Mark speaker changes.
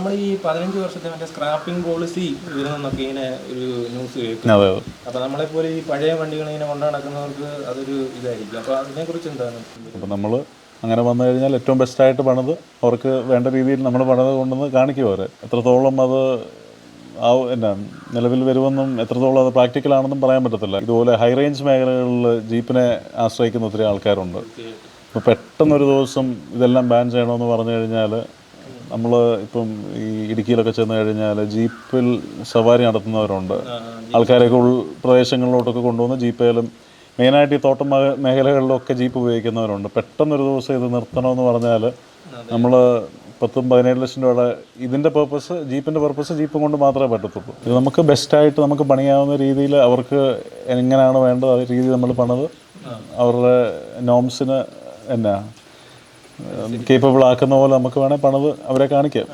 Speaker 1: നമ്മൾ ഈ 15 വർഷത്തെ മറ്റേ സ്ക്രാപ്പിംഗ് പോളിസി വരുന്നൊക്കെ ഇങ്ങനെ ഒരു ന്യൂസ് കേൾക്കും. അപ്പോൾ നമ്മളെപ്പോലെ ഈ പഴയ വണ്ടികൾ ഇങ്ങനെ കൊണ്ടു നടക്കുന്നവർക്ക് അതൊരു ഇതായിരിക്കും. അപ്പോൾ അതിനെക്കുറിച്ച് എന്താണ്?
Speaker 2: അപ്പോൾ നമ്മൾ അങ്ങനെ വന്നു കഴിഞ്ഞാൽ ഏറ്റവും ബെസ്റ്റായിട്ട് പണിത് അവർക്ക് വേണ്ട രീതിയിൽ നമ്മൾ പണിത് കൊണ്ടുവന്ന് കാണിക്കും. അവരെ എത്രത്തോളം അത് എന്നാ നിലവിൽ വരുമെന്നും എത്രത്തോളം അത് പ്രാക്ടിക്കലാണെന്നും പറയാൻ പറ്റത്തില്ല. ഇതുപോലെ ഹൈ റേഞ്ച് മേഖലകളിൽ ജീപ്പിനെ ആശ്രയിക്കുന്ന ഒത്തിരി ആൾക്കാരുണ്ട്. അപ്പോൾ പെട്ടെന്നൊരു ദിവസം ഇതെല്ലാം ബാൻ ചെയ്യണമെന്ന് പറഞ്ഞു കഴിഞ്ഞാൽ നമ്മൾ ഇപ്പം ഈ ഇടുക്കിയിലൊക്കെ ചെന്ന് കഴിഞ്ഞാൽ ജീപ്പിൽ സവാരി നടത്തുന്നവരുണ്ട്. ആൾക്കാരെയൊക്കെ പ്രദേശങ്ങളിലോട്ടൊക്കെ കൊണ്ടുവന്ന് ജീപ്പേലും മെയിനായിട്ട് ഈ തോട്ടം മേഖലകളിലൊക്കെ ജീപ്പ് ഉപയോഗിക്കുന്നവരുണ്ട്. പെട്ടെന്നൊരു ദിവസം ഇത് നിർത്തണമെന്ന് പറഞ്ഞാൽ നമ്മൾ 10-17 ലക്ഷം രൂപയുടെ ഇതിൻ്റെ പർപ്പസ്, ജീപ്പിൻ്റെ പർപ്പസ് ജീപ്പ് കൊണ്ട് മാത്രമേ പറ്റത്തുള്ളൂ. ഇത് നമുക്ക് ബെസ്റ്റായിട്ട് നമുക്ക് പണിയാവുന്ന രീതിയിൽ അവർക്ക് എങ്ങനെയാണ് വേണ്ടത് ആ രീതി നമ്മൾ പണിത് അവരുടെ നോംസിന് എന്നാ കേപ്പബിൾ ആക്കുന്ന പോലെ നമുക്ക് വേണേൽ പണിത് അവരെ കാണിക്കാം.